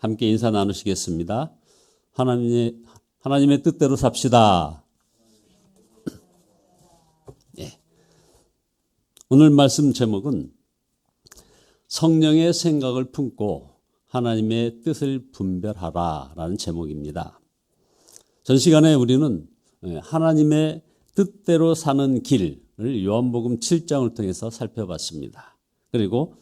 함께 인사 나누시겠습니다. 하나님의 뜻대로 삽시다. 예. 오늘 말씀 제목은 성령의 생각을 품고 하나님의 뜻을 분별하라 라는 제목입니다. 전 시간에 우리는 하나님의 뜻대로 사는 길을 요한복음 7장을 통해서 살펴봤습니다. 그리고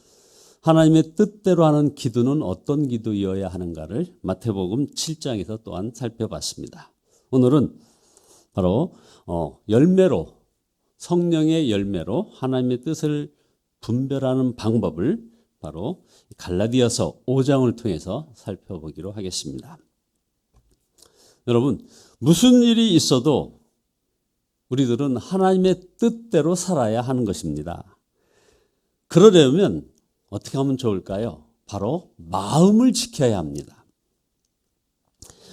하나님의 뜻대로 하는 기도는 어떤 기도이어야 하는가를 마태복음 7장에서 또한 살펴봤습니다. 오늘은 바로 열매로, 성령의 열매로 하나님의 뜻을 분별하는 방법을 바로 갈라디아서 5장을 통해서 살펴보기로 하겠습니다. 여러분, 무슨 일이 있어도 우리들은 하나님의 뜻대로 살아야 하는 것입니다. 그러려면 어떻게 하면 좋을까요? 바로 마음을 지켜야 합니다.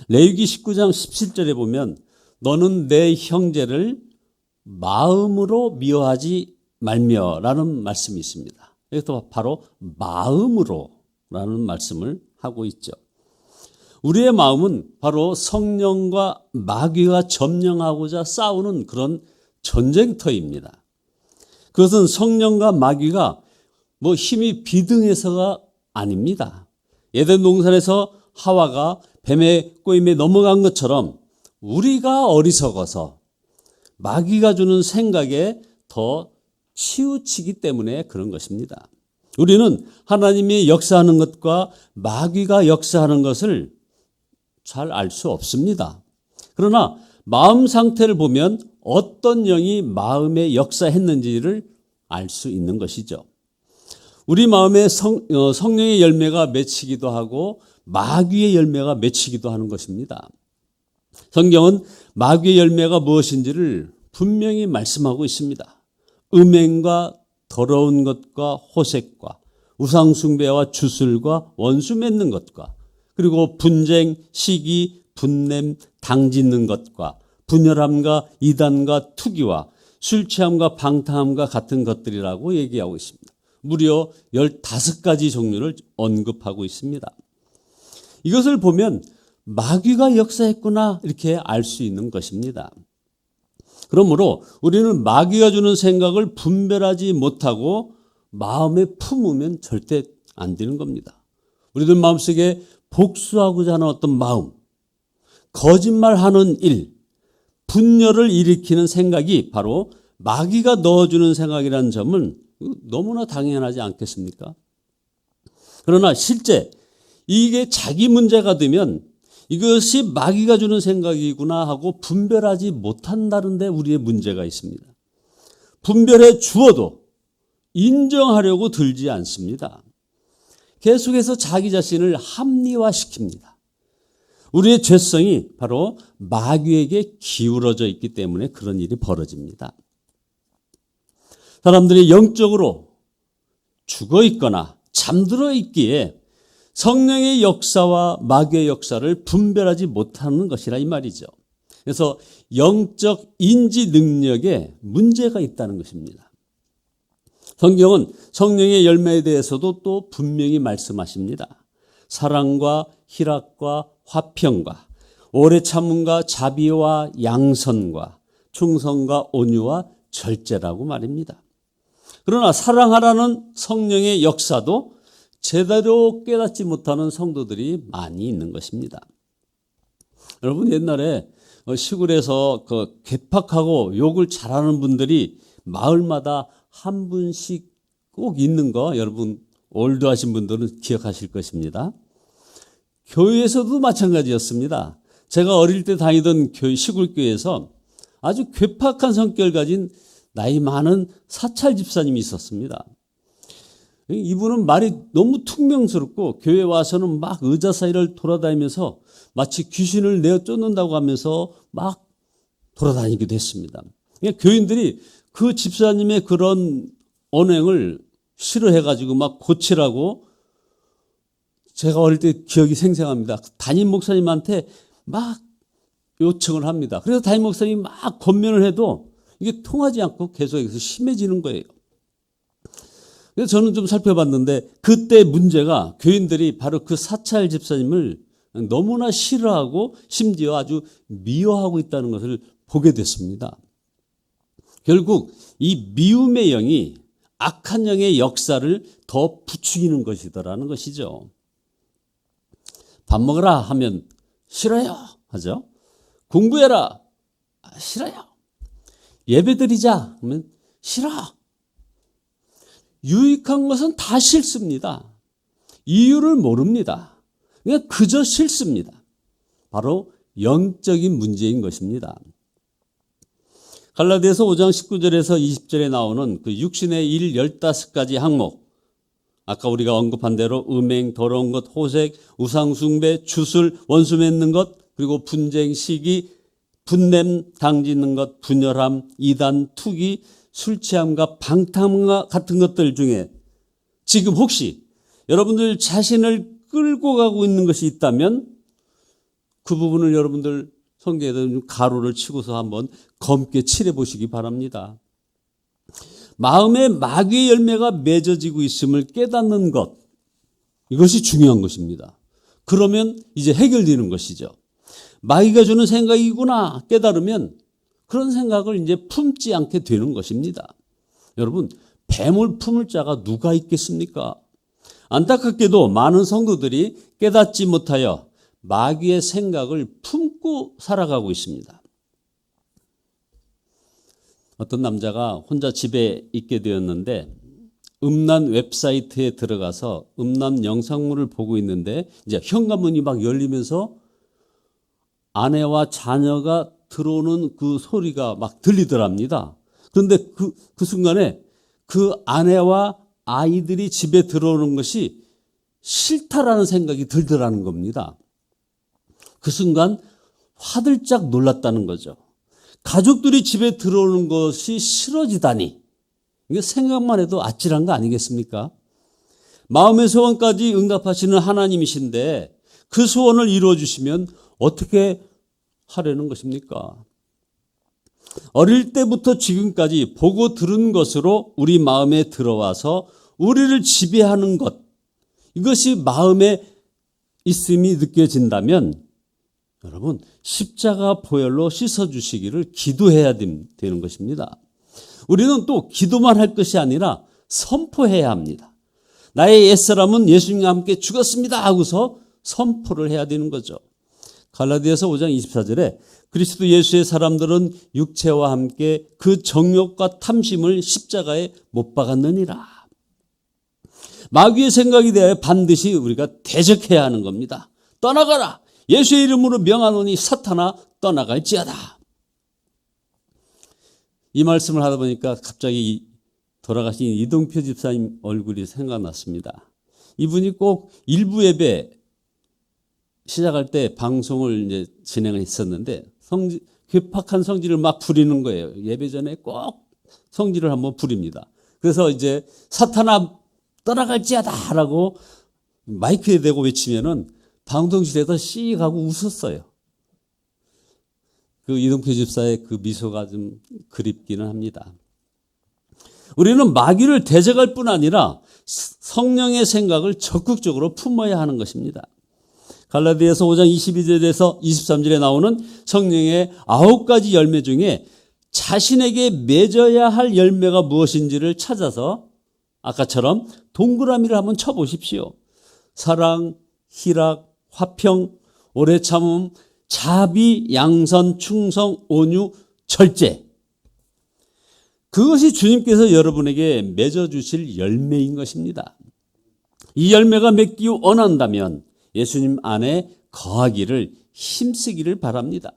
레위기 19장 17절에 보면 너는 내 형제를 마음으로 미워하지 말며라는 말씀이 있습니다. 여기서 바로 마음으로라는 말씀을 하고 있죠. 우리의 마음은 바로 성령과 마귀가 점령하고자 싸우는 그런 전쟁터입니다. 그것은 성령과 마귀가 힘이 비등해서가 아닙니다. 에덴 동산에서 하와가 뱀의 꼬임에 넘어간 것처럼 우리가 어리석어서 마귀가 주는 생각에 더 치우치기 때문에 그런 것입니다. 우리는 하나님이 역사하는 것과 마귀가 역사하는 것을 잘 알 수 없습니다. 그러나 마음 상태를 보면 어떤 영이 마음에 역사했는지를 알 수 있는 것이죠. 우리 마음에 성령의 열매가 맺히기도 하고 마귀의 열매가 맺히기도 하는 것입니다. 성경은 마귀의 열매가 무엇인지를 분명히 말씀하고 있습니다. 음행과 더러운 것과 호색과 우상숭배와 주술과 원수 맺는 것과 그리고 분쟁, 시기, 분냄, 당짓는 것과 분열함과 이단과 투기와 술 취함과 방탕함과 같은 것들이라고 얘기하고 있습니다. 무려 15가지 종류를 언급하고 있습니다. 이것을 보면 마귀가 역사했구나 이렇게 알 수 있는 것입니다. 그러므로 우리는 마귀가 주는 생각을 분별하지 못하고 마음에 품으면 절대 안 되는 겁니다. 우리들 마음속에 복수하고자 하는 어떤 마음, 거짓말하는 일, 분열을 일으키는 생각이 바로 마귀가 넣어주는 생각이라는 점은 너무나 당연하지 않겠습니까? 그러나 실제 이게 자기 문제가 되면 이것이 마귀가 주는 생각이구나 하고 분별하지 못한다는 데 우리의 문제가 있습니다. 분별해 주어도 인정하려고 들지 않습니다. 계속해서 자기 자신을 합리화시킵니다. 우리의 죄성이 바로 마귀에게 기울어져 있기 때문에 그런 일이 벌어집니다. 사람들이 영적으로 죽어 있거나 잠들어 있기에 성령의 역사와 마귀의 역사를 분별하지 못하는 것이라 이 말이죠. 그래서 영적 인지 능력에 문제가 있다는 것입니다. 성경은 성령의 열매에 대해서도 또 분명히 말씀하십니다. 사랑과 희락과 화평과 오래 참음과 자비와 양선과 충성과 온유와 절제라고 말입니다. 그러나 사랑하라는 성령의 역사도 제대로 깨닫지 못하는 성도들이 많이 있는 것입니다. 여러분 옛날에 시골에서 괴팍하고 욕을 잘하는 분들이 마을마다 한 분씩 꼭 있는 거 여러분 올드하신 분들은 기억하실 것입니다. 교회에서도 마찬가지였습니다. 제가 어릴 때 다니던 시골교회에서 아주 괴팍한 성격을 가진 나이 많은 사찰 집사님이 있었습니다. 이분은 말이 너무 퉁명스럽고 교회에 와서는 막 의자 사이를 돌아다니면서 마치 귀신을 내어 쫓는다고 하면서 막 돌아다니기도 했습니다. 교인들이 그 집사님의 그런 언행을 싫어해가지고 막 고치라고 제가 어릴 때 기억이 생생합니다. 담임 목사님한테 막 요청을 합니다. 그래서 담임 목사님이 막 권면을 해도 이게 통하지 않고 계속해서 심해지는 거예요. 그래서 저는 좀 살펴봤는데 그때 문제가 교인들이 바로 그 사찰 집사님을 너무나 싫어하고 심지어 아주 미워하고 있다는 것을 보게 됐습니다. 결국 이 미움의 영이 악한 영의 역사를 더 부추기는 것이더라는 것이죠. 밥 먹으라 하면 싫어요 하죠. 공부해라 싫어요. 예배드리자 하면 싫어. 유익한 것은 다 싫습니다. 이유를 모릅니다. 그냥 그저 싫습니다. 바로 영적인 문제인 것입니다. 갈라디아서 5장 19절에서 20절에 나오는 그 육신의 일 15가지 항목, 아까 우리가 언급한 대로 음행, 더러운 것, 호색, 우상숭배, 주술, 원수 맺는 것, 그리고 분쟁, 시기, 분냄, 당짓는 것, 분열함, 이단, 투기, 술 취함과 방탕함과 같은 것들 중에 지금 혹시 여러분들 자신을 끌고 가고 있는 것이 있다면 그 부분을 여러분들 성경에다 가로를 치고서 한번 검게 칠해 보시기 바랍니다. 마음에 마귀의 열매가 맺어지고 있음을 깨닫는 것, 이것이 중요한 것입니다. 그러면 이제 해결되는 것이죠. 마귀가 주는 생각이구나 깨달으면 그런 생각을 이제 품지 않게 되는 것입니다. 여러분, 뱀을 품을 자가 누가 있겠습니까? 안타깝게도 많은 성도들이 깨닫지 못하여 마귀의 생각을 품고 살아가고 있습니다. 어떤 남자가 혼자 집에 있게 되었는데 음란 웹사이트에 들어가서 음란 영상물을 보고 있는데 이제 현관문이 막 열리면서 아내와 자녀가 들어오는 그 소리가 막 들리더랍니다. 그런데 그 순간에 그 아내와 아이들이 집에 들어오는 것이 싫다라는 생각이 들더라는 겁니다. 그 순간 화들짝 놀랐다는 거죠. 가족들이 집에 들어오는 것이 싫어지다니. 이게 생각만 해도 아찔한 거 아니겠습니까? 마음의 소원까지 응답하시는 하나님이신데 그 소원을 이루어 주시면 어떻게 하려는 것입니까? 어릴 때부터 지금까지 보고 들은 것으로 우리 마음에 들어와서 우리를 지배하는 것, 이것이 마음에 있음이 느껴진다면 여러분 십자가 보혈로 씻어주시기를 기도해야 되는 것입니다. 우리는 또 기도만 할 것이 아니라 선포해야 합니다. 나의 옛사람은 예수님과 함께 죽었습니다 하고서 선포를 해야 되는 거죠. 갈라디아서 5장 24절에 그리스도 예수의 사람들은 육체와 함께 그 정욕과 탐심을 십자가에 못 박았느니라. 마귀의 생각에 대해 반드시 우리가 대적해야 하는 겁니다. 떠나가라. 예수의 이름으로 명하노니 사탄아 떠나갈지어다. 이 말씀을 하다 보니까 갑자기 돌아가신 이동표 집사님 얼굴이 생각났습니다. 이분이 꼭 일부 예배 시작할 때 방송을 이제 진행을 했었는데 괴팍한 성질을 막 부리는 거예요. 예배 전에 꼭 성질을 한번 부립니다. 그래서 이제 사탄아 떠나갈지어다라고 마이크에 대고 외치면은 방송실에서 씩 하고 웃었어요. 그 이동표 집사의 그 미소가 좀 그립기는 합니다. 우리는 마귀를 대적할 뿐 아니라 성령의 생각을 적극적으로 품어야 하는 것입니다. 갈라디아서 5장 22절에서 23절에 나오는 성령의 9가지 열매 중에 자신에게 맺어야 할 열매가 무엇인지를 찾아서 아까처럼 동그라미를 한번 쳐보십시오. 사랑, 희락, 화평, 오래 참음, 자비, 양선, 충성, 온유, 절제. 그것이 주님께서 여러분에게 맺어주실 열매인 것입니다. 이 열매가 맺기 원한다면 예수님 안에 거하기를 힘쓰기를 바랍니다.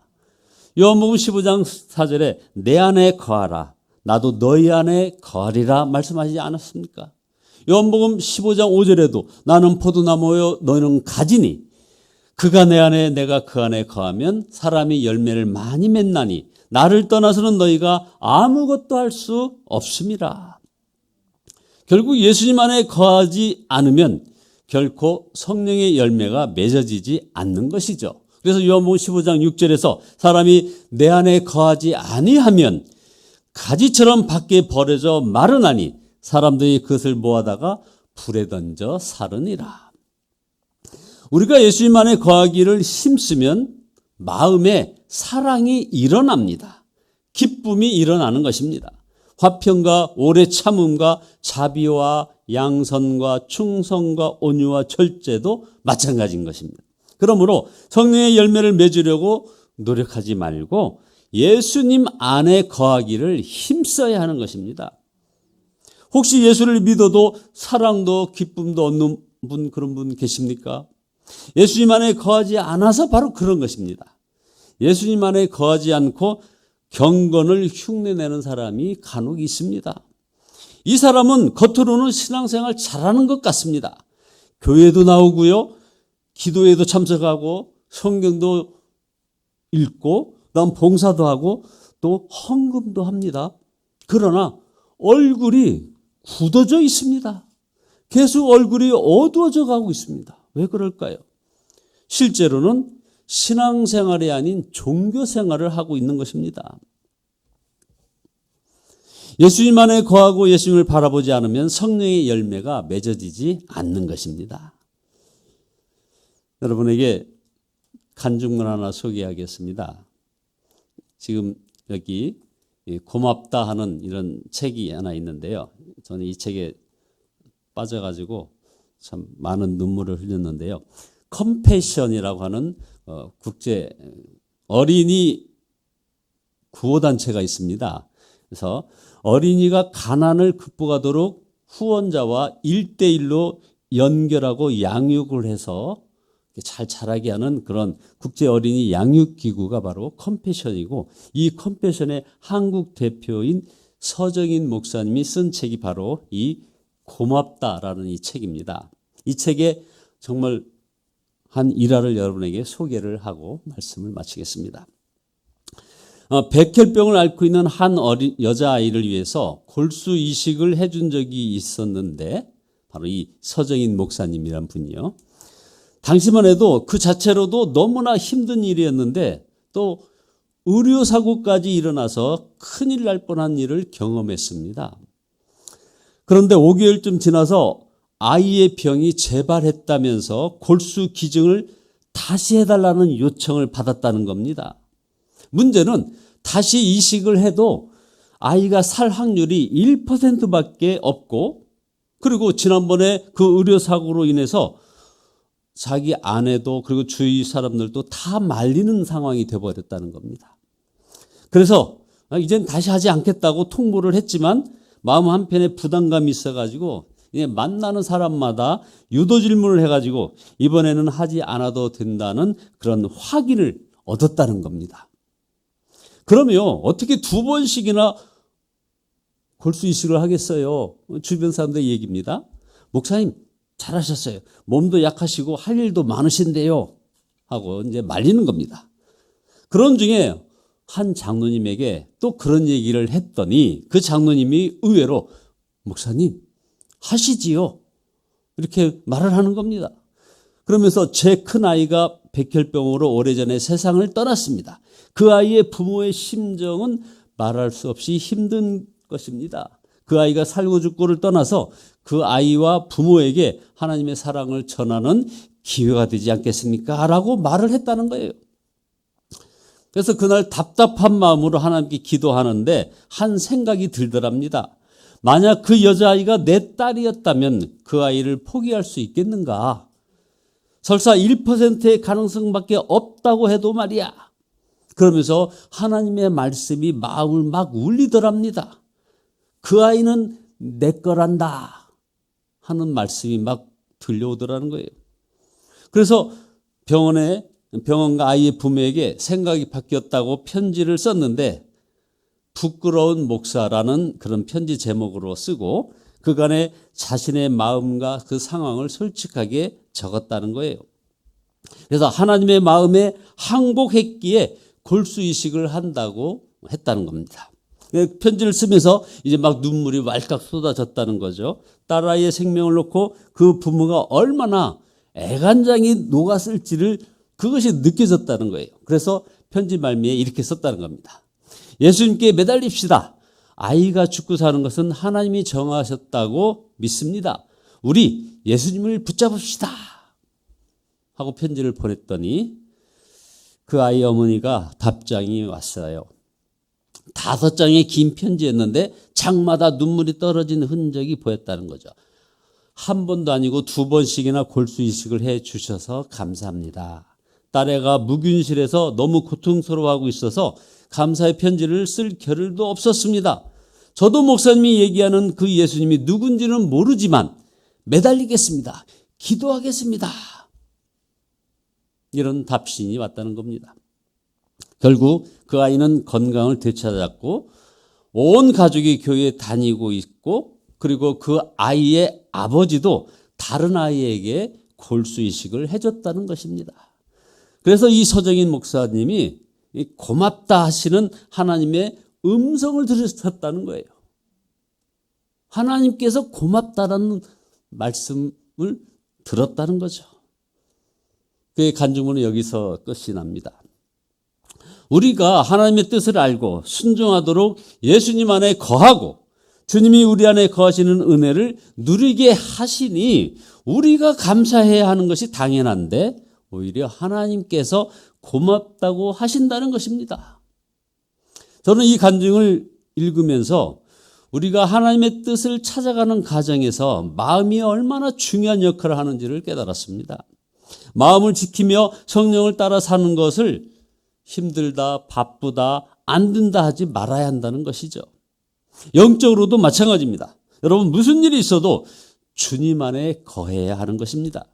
요한복음 15장 4절에 내 안에 거하라 나도 너희 안에 거하리라 말씀하시지 않았습니까? 요한복음 15장 5절에도 나는 포도나무요 너희는 가지니 그가 내 안에 내가 그 안에 거하면 사람이 열매를 많이 맺나니 나를 떠나서는 너희가 아무것도 할 수 없음이라. 결국 예수님 안에 거하지 않으면 결코 성령의 열매가 맺어지지 않는 것이죠. 그래서 요한복음 15장 6절에서 사람이 내 안에 거하지 아니하면 가지처럼 밖에 버려져 마르나니 사람들이 그것을 모아다가 불에 던져 살으니라. 우리가 예수님 안에 거하기를 힘쓰면 마음에 사랑이 일어납니다. 기쁨이 일어나는 것입니다. 화평과 오래 참음과 자비와 양선과 충성과 온유와 절제도 마찬가지인 것입니다. 그러므로 성령의 열매를 맺으려고 노력하지 말고 예수님 안에 거하기를 힘써야 하는 것입니다. 혹시 예수를 믿어도 사랑도 기쁨도 없는 분, 그런 분 계십니까? 예수님 안에 거하지 않아서 바로 그런 것입니다. 예수님 안에 거하지 않고 경건을 흉내내는 사람이 간혹 있습니다. 이 사람은 겉으로는 신앙생활 잘하는 것 같습니다. 교회도 나오고요, 기도에도 참석하고 성경도 읽고 그다음 봉사도 하고 또 헌금도 합니다. 그러나 얼굴이 굳어져 있습니다. 계속 얼굴이 어두워져 가고 있습니다. 왜 그럴까요? 실제로는 신앙생활이 아닌 종교생활을 하고 있는 것입니다. 예수님 안에 거하고 예수님을 바라보지 않으면 성령의 열매가 맺어지지 않는 것입니다. 여러분에게 간증문 하나 소개하겠습니다. 지금 여기 고맙다 하는 이런 책이 하나 있는데요. 저는 이 책에 빠져가지고 참 많은 눈물을 흘렸는데요. 컴패션이라고 하는 국제 어린이 구호단체가 있습니다. 그래서 어린이가 가난을 극복하도록 후원자와 1대1로 연결하고 양육을 해서 잘 자라게 하는 그런 국제 어린이 양육기구가 바로 컴패션이고, 이 컴패션의 한국 대표인 서정인 목사님이 쓴 책이 바로 이 고맙다라는 이 책입니다. 이 책에 정말 한 일화를 여러분에게 소개를 하고 말씀을 마치겠습니다. 백혈병을 앓고 있는 한 여자아이를 위해서 골수 이식을 해준 적이 있었는데, 바로 이 서정인 목사님이란 분이요. 당시만 해도 그 자체로도 너무나 힘든 일이었는데 또 의료사고까지 일어나서 큰일 날 뻔한 일을 경험했습니다. 그런데 5개월쯤 지나서 아이의 병이 재발했다면서 골수 기증을 다시 해달라는 요청을 받았다는 겁니다. 문제는 다시 이식을 해도 아이가 살 확률이 1%밖에 없고, 그리고 지난번에 그 의료사고로 인해서 자기 아내도 그리고 주위 사람들도 다 말리는 상황이 되어버렸다는 겁니다. 그래서 이젠 다시 하지 않겠다고 통보를 했지만 마음 한편에 부담감이 있어가지고 만나는 사람마다 유도 질문을 해가지고 이번에는 하지 않아도 된다는 그런 확인을 얻었다는 겁니다. 그러면 어떻게 2번씩이나 골수 이식을 하겠어요? 주변 사람들의 얘기입니다. 목사님, 잘하셨어요. 몸도 약하시고 할 일도 많으신데요. 하고 이제 말리는 겁니다. 그런 중에 한 장로님에게 또 그런 얘기를 했더니 그 장로님이 의외로 목사님, 하시지요. 이렇게 말을 하는 겁니다. 그러면서 제 큰아이가 백혈병으로 오래전에 세상을 떠났습니다. 그 아이의 부모의 심정은 말할 수 없이 힘든 것입니다. 그 아이가 살고 죽고를 떠나서 그 아이와 부모에게 하나님의 사랑을 전하는 기회가 되지 않겠습니까? 라고 말을 했다는 거예요. 그래서 그날 답답한 마음으로 하나님께 기도하는데 한 생각이 들더랍니다. 만약 그 여자아이가 내 딸이었다면 그 아이를 포기할 수 있겠는가? 설사 1%의 가능성밖에 없다고 해도 말이야. 그러면서 하나님의 말씀이 마음을 막 울리더랍니다. 그 아이는 내 거란다 하는 말씀이 막 들려오더라는 거예요. 그래서 병원과 아이의 부모에게 생각이 바뀌었다고 편지를 썼는데, 부끄러운 목사라는 그런 편지 제목으로 쓰고 그간의 자신의 마음과 그 상황을 솔직하게 적었다는 거예요. 그래서 하나님의 마음에 항복했기에 골수 이식을 한다고 했다는 겁니다. 편지를 쓰면서 이제 막 눈물이 왈칵 쏟아졌다는 거죠. 딸아이의 생명을 놓고 그 부모가 얼마나 애간장이 녹았을지를 그것이 느껴졌다는 거예요. 그래서 편지 말미에 이렇게 썼다는 겁니다. 예수님께 매달립시다. 아이가 죽고 사는 것은 하나님이 정하셨다고 믿습니다. 우리 예수님을 붙잡읍시다 하고 편지를 보냈더니 그 아이 어머니가 답장이 왔어요. 5장의 긴 편지였는데 장마다 눈물이 떨어진 흔적이 보였다는 거죠. 한 번도 아니고 2번씩이나 골수이식을 해 주셔서 감사합니다. 딸애가 무균실에서 너무 고통스러워하고 있어서 감사의 편지를 쓸 겨를도 없었습니다. 저도 목사님이 얘기하는 그 예수님이 누군지는 모르지만 매달리겠습니다. 기도하겠습니다. 이런 답신이 왔다는 겁니다. 결국 그 아이는 건강을 되찾았고 온 가족이 교회에 다니고 있고 그리고 그 아이의 아버지도 다른 아이에게 골수이식을 해줬다는 것입니다. 그래서 이 서정인 목사님이 고맙다 하시는 하나님의 음성을 들으셨다는 거예요. 하나님께서 고맙다라는 말씀을 들었다는 거죠. 그의 간증문은 여기서 끝이 납니다. 우리가 하나님의 뜻을 알고 순종하도록 예수님 안에 거하고 주님이 우리 안에 거하시는 은혜를 누리게 하시니 우리가 감사해야 하는 것이 당연한데 오히려 하나님께서 고맙다고 하신다는 것입니다. 저는 이 간증을 읽으면서 우리가 하나님의 뜻을 찾아가는 과정에서 마음이 얼마나 중요한 역할을 하는지를 깨달았습니다. 마음을 지키며 성령을 따라 사는 것을 힘들다, 바쁘다, 안 된다 하지 말아야 한다는 것이죠. 영적으로도 마찬가지입니다. 여러분 무슨 일이 있어도 주님 안에 거해야 하는 것입니다.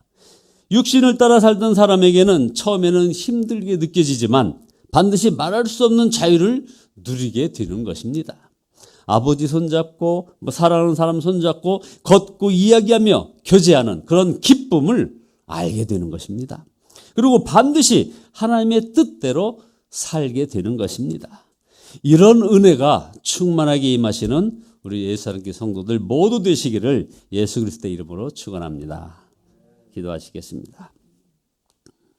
육신을 따라 살던 사람에게는 처음에는 힘들게 느껴지지만 반드시 말할 수 없는 자유를 누리게 되는 것입니다. 아버지 손잡고 사랑하는 사람 손잡고 걷고 이야기하며 교제하는 그런 기쁨을 알게 되는 것입니다. 그리고 반드시 하나님의 뜻대로 살게 되는 것입니다. 이런 은혜가 충만하게 임하시는 우리 예수님께 성도들 모두 되시기를 예수 그리스도의 이름으로 축원합니다. 기도하시겠습니다.